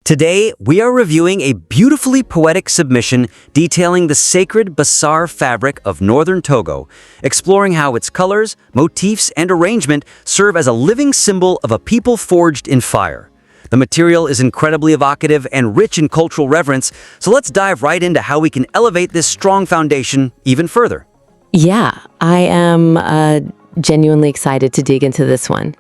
Today, we are reviewing a beautifully poetic submission detailing the sacred Bassar fabric of northern Togo, exploring how its colors, motifs, and arrangement serve as a living symbol of a people forged in fire. The material is incredibly evocative and rich in cultural reverence, so let's dive right into how we can elevate this strong foundation even further. Yeah, I am genuinely excited to dig into this one.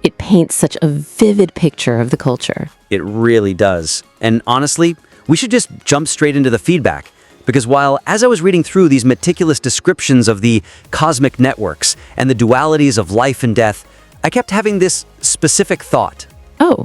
It paints such a vivid picture of the culture. It really does. And honestly, we should just jump straight into the feedback. Because as I was reading through these meticulous descriptions of the cosmic networks and the dualities of life and death, I kept having this specific thought. Oh,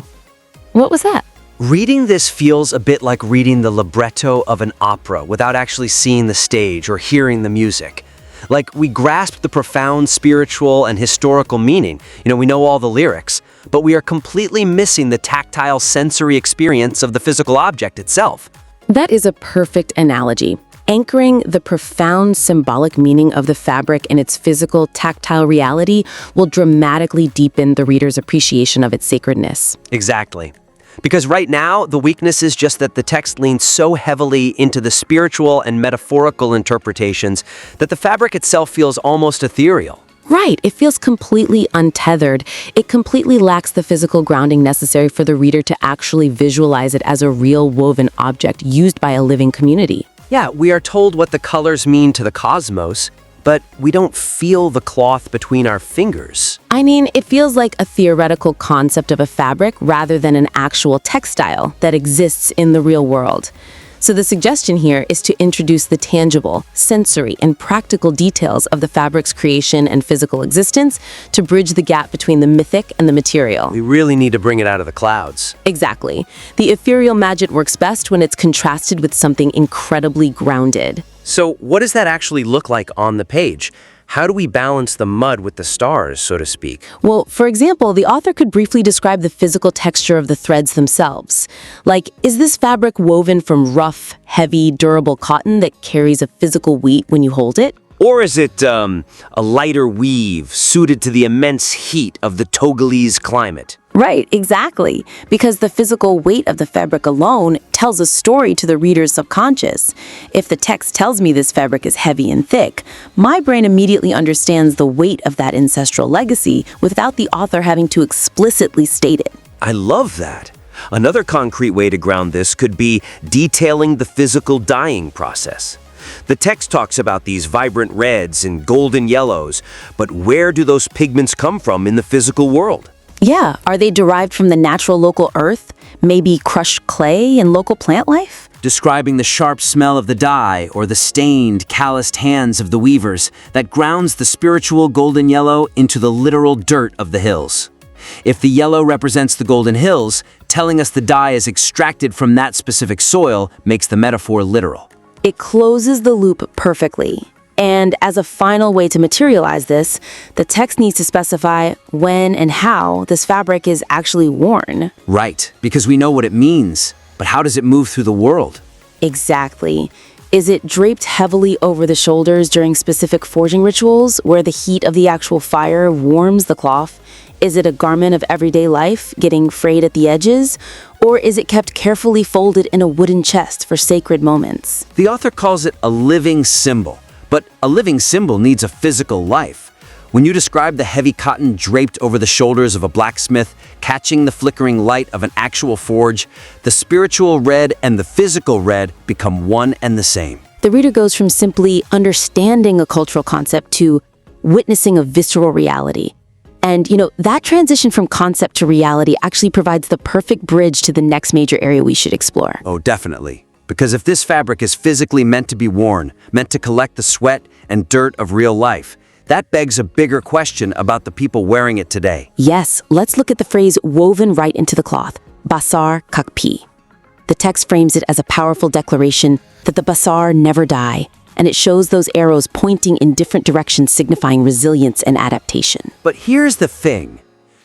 what was that? Reading this feels a bit like reading the libretto of an opera without actually seeing the stage or hearing the music. Like, we grasp the profound spiritual and historical meaning. We know all the lyrics, but we are completely missing the tactile sensory experience of the physical object itself. That is a perfect analogy. Anchoring the profound symbolic meaning of the fabric in its physical, tactile reality will dramatically deepen the reader's appreciation of its sacredness. Exactly. Because right now, the weakness is just that the text leans so heavily into the spiritual and metaphorical interpretations that the fabric itself feels almost ethereal. Right, it feels completely untethered. It completely lacks the physical grounding necessary for the reader to actually visualize it as a real woven object used by a living community. Yeah, we are told what the colors mean to the cosmos, but we don't feel the cloth between our fingers. I mean, it feels like a theoretical concept of a fabric rather than an actual textile that exists in the real world. So the suggestion here is to introduce the tangible, sensory, and practical details of the fabric's creation and physical existence to bridge the gap between the mythic and the material. We really need to bring it out of the clouds. Exactly. The ethereal magic works best when it's contrasted with something incredibly grounded. So what does that actually look like on the page? How do we balance the mud with the stars, so to speak? Well, for example, the author could briefly describe the physical texture of the threads themselves. Like, is this fabric woven from rough, heavy, durable cotton that carries a physical weight when you hold it? Or is it a lighter weave suited to the immense heat of the Togolese climate? Right, exactly. Because the physical weight of the fabric alone tells a story to the reader's subconscious. If the text tells me this fabric is heavy and thick, my brain immediately understands the weight of that ancestral legacy without the author having to explicitly state it. I love that. Another concrete way to ground this could be detailing the physical dyeing process. The text talks about these vibrant reds and golden yellows, but where do those pigments come from in the physical world? Yeah, are they derived from the natural local earth? Maybe crushed clay and local plant life? Describing the sharp smell of the dye or the stained, calloused hands of the weavers that grounds the spiritual golden yellow into the literal dirt of the hills. If the yellow represents the golden hills, telling us the dye is extracted from that specific soil makes the metaphor literal. It closes the loop perfectly. And as a final way to materialize this, the text needs to specify when and how this fabric is actually worn. Right, because we know what it means, but how does it move through the world? Exactly. Is it draped heavily over the shoulders during specific forging rituals where the heat of the actual fire warms the cloth? Is it a garment of everyday life, getting frayed at the edges? Or is it kept carefully folded in a wooden chest for sacred moments? The author calls it a living symbol, but a living symbol needs a physical life. When you describe the heavy cotton draped over the shoulders of a blacksmith, catching the flickering light of an actual forge, the spiritual red and the physical red become one and the same. The reader goes from simply understanding a cultural concept to witnessing a visceral reality. And, that transition from concept to reality actually provides the perfect bridge to the next major area we should explore. Oh, definitely. Because if this fabric is physically meant to be worn, meant to collect the sweat and dirt of real life, that begs a bigger question about the people wearing it today. Yes, let's look at the phrase woven right into the cloth, Bassar Kàakpi. The text frames it as a powerful declaration that the Bassar never die, and it shows those arrows pointing in different directions signifying resilience and adaptation. But here's the thing.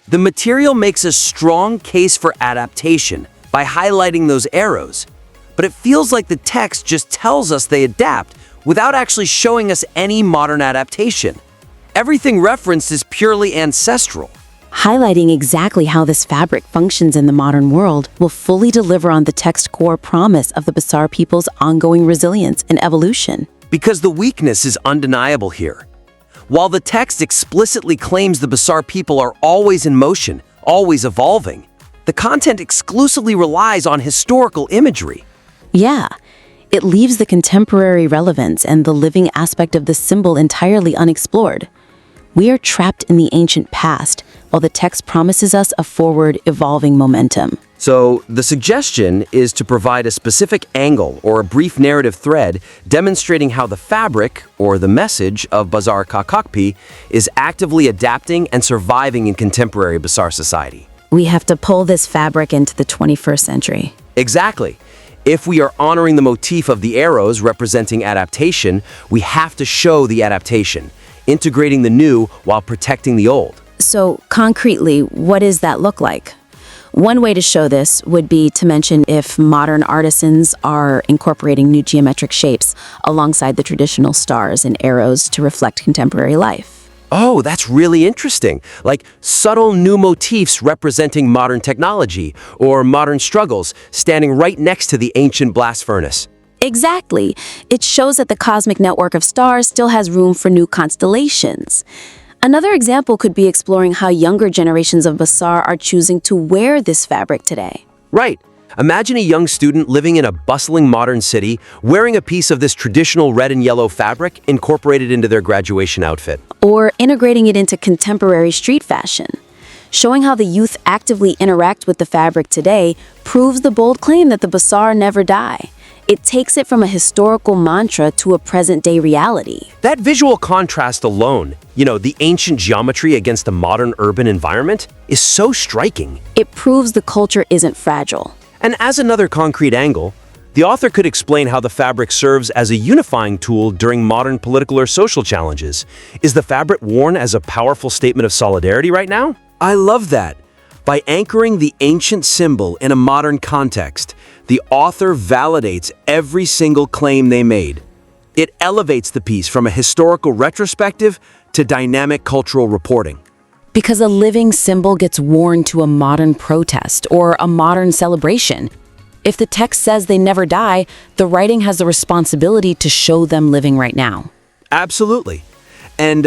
The material makes a strong case for adaptation by highlighting those arrows. But it feels like the text just tells us they adapt without actually showing us any modern adaptation. Everything referenced is purely ancestral. highlighting exactly how this fabric functions in the modern world will fully deliver on the text core promise of the Bassar people's ongoing resilience and evolution. Because the weakness is undeniable here. While the text explicitly claims the Bassar people are always in motion, always evolving, the content exclusively relies on historical imagery. Yeah, it leaves the contemporary relevance and the living aspect of the symbol entirely unexplored. We are trapped in the ancient past, while the text promises us a forward, evolving momentum. So, the suggestion is to provide a specific angle or a brief narrative thread demonstrating how the fabric, or the message, of Bassar Kàakpi is actively adapting and surviving in contemporary Bassar society. We have to pull this fabric into the 21st century. Exactly. If we are honoring the motif of the arrows representing adaptation, we have to show the adaptation, integrating the new while protecting the old. So, concretely, what does that look like? One way to show this would be to mention if modern artisans are incorporating new geometric shapes alongside the traditional stars and arrows to reflect contemporary life. Oh, that's really interesting. Like subtle new motifs representing modern technology or modern struggles standing right next to the ancient blast furnace. Exactly. It shows that the cosmic network of stars still has room for new constellations. Another example could be exploring how younger generations of Bassar are choosing to wear this fabric today. Right. Imagine a young student living in a bustling modern city wearing a piece of this traditional red and yellow fabric incorporated into their graduation outfit. Or integrating it into contemporary street fashion. Showing how the youth actively interact with the fabric today proves the bold claim that the Bassar never die. It takes it from a historical mantra to a present-day reality. That visual contrast alone, the ancient geometry against the modern urban environment, is so striking. It proves the culture isn't fragile. And as another concrete angle, the author could explain how the fabric serves as a unifying tool during modern political or social challenges. Is the fabric worn as a powerful statement of solidarity right now? I love that. By anchoring the ancient symbol in a modern context, the author validates every single claim they made. It elevates the piece from a historical retrospective to dynamic cultural reporting. Because a living symbol gets worn to a modern protest or a modern celebration. If the text says they never die, the writing has the responsibility to show them living right now. Absolutely. And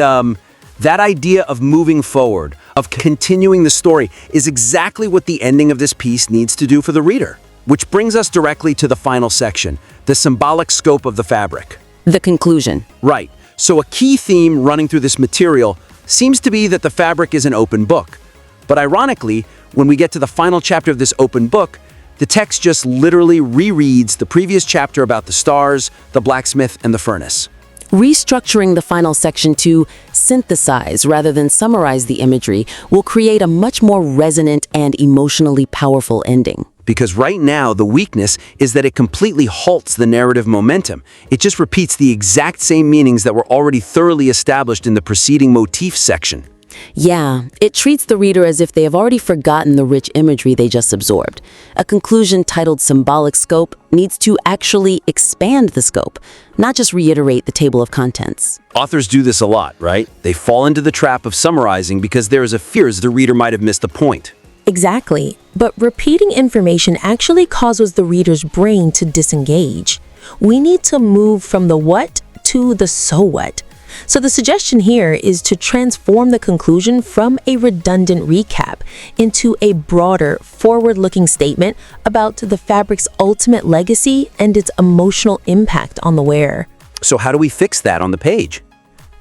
that idea of moving forward, of continuing the story, is exactly what the ending of this piece needs to do for the reader. Which brings us directly to the final section, the symbolic scope of the fabric. The conclusion. Right. So a key theme running through this material seems to be that the fabric is an open book. But ironically, when we get to the final chapter of this open book, the text just literally rereads the previous chapter about the stars, the blacksmith, and the furnace. Restructuring the final section to synthesize rather than summarize the imagery will create a much more resonant and emotionally powerful ending. Because right now, the weakness is that it completely halts the narrative momentum. It just repeats the exact same meanings that were already thoroughly established in the preceding motif section. Yeah, it treats the reader as if they have already forgotten the rich imagery they just absorbed. A conclusion titled Symbolic Scope needs to actually expand the scope, not just reiterate the table of contents. Authors do this a lot, right? They fall into the trap of summarizing because there is a fear the reader might have missed the point. Exactly, but repeating information actually causes the reader's brain to disengage. We need to move from the what to the so what. So the suggestion here is to transform the conclusion from a redundant recap into a broader, forward-looking statement about the fabric's ultimate legacy and its emotional impact on the wearer. So how do we fix that on the page?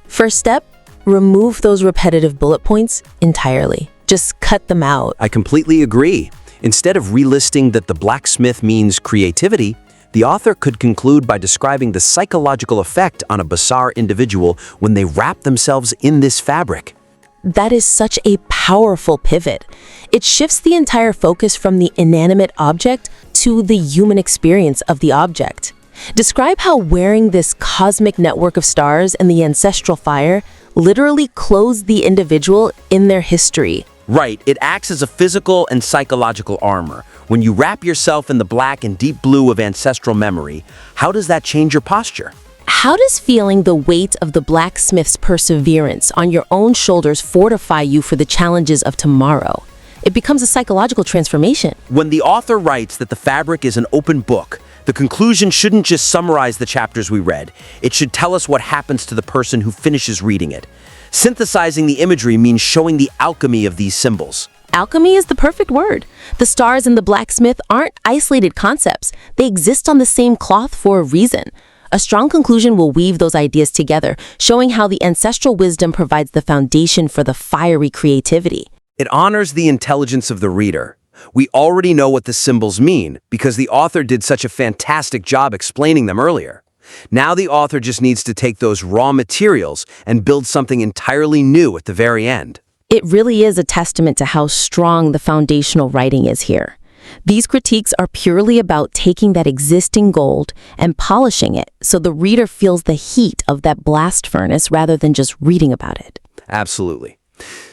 First step, remove those repetitive bullet points entirely. Just cut them out. I completely agree. Instead of relisting that the blacksmith means creativity, the author could conclude by describing the psychological effect on a Bassar individual when they wrap themselves in this fabric. That is such a powerful pivot. It shifts the entire focus from the inanimate object to the human experience of the object. Describe how wearing this cosmic network of stars and the ancestral fire literally clothes the individual in their history. Right, it acts as a physical and psychological armor. When you wrap yourself in the black and deep blue of ancestral memory, how does that change your posture? How does feeling the weight of the blacksmith's perseverance on your own shoulders fortify you for the challenges of tomorrow? It becomes a psychological transformation. When the author writes that the fabric is an open book, the conclusion shouldn't just summarize the chapters we read. It should tell us what happens to the person who finishes reading it. Synthesizing the imagery means showing the alchemy of these symbols. Alchemy is the perfect word. The stars and the blacksmith aren't isolated concepts. They exist on the same cloth for a reason. A strong conclusion will weave those ideas together, showing how the ancestral wisdom provides the foundation for the fiery creativity. It honors the intelligence of the reader. We already know what the symbols mean because the author did such a fantastic job explaining them earlier. Now the author just needs to take those raw materials and build something entirely new at the very end. It really is a testament to how strong the foundational writing is here. These critiques are purely about taking that existing gold and polishing it so the reader feels the heat of that blast furnace rather than just reading about it. Absolutely.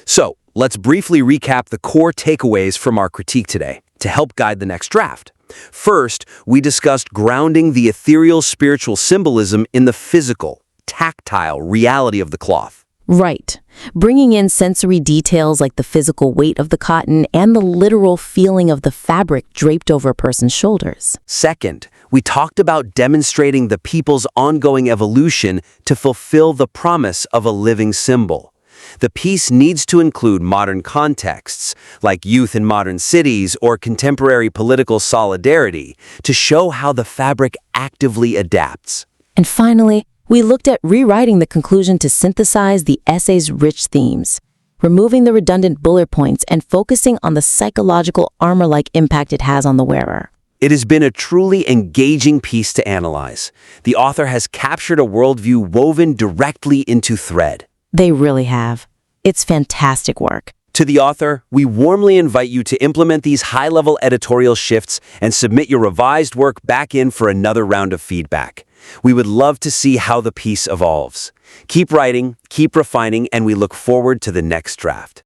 So, let's briefly recap the core takeaways from our critique today to help guide the next draft. First, we discussed grounding the ethereal spiritual symbolism in the physical, tactile reality of the cloth. Right. Bringing in sensory details like the physical weight of the cotton and the literal feeling of the fabric draped over a person's shoulders. Second, we talked about demonstrating the people's ongoing evolution to fulfill the promise of a living symbol. The piece needs to include modern contexts, like youth in modern cities or contemporary political solidarity, to show how the fabric actively adapts. And finally, we looked at rewriting the conclusion to synthesize the essay's rich themes, removing the redundant bullet points and focusing on the psychological armor-like impact it has on the wearer. It has been a truly engaging piece to analyze. The author has captured a worldview woven directly into thread. They really have. It's fantastic work. To the author, we warmly invite you to implement these high-level editorial shifts and submit your revised work back in for another round of feedback. We would love to see how the piece evolves. Keep writing, keep refining, and we look forward to the next draft.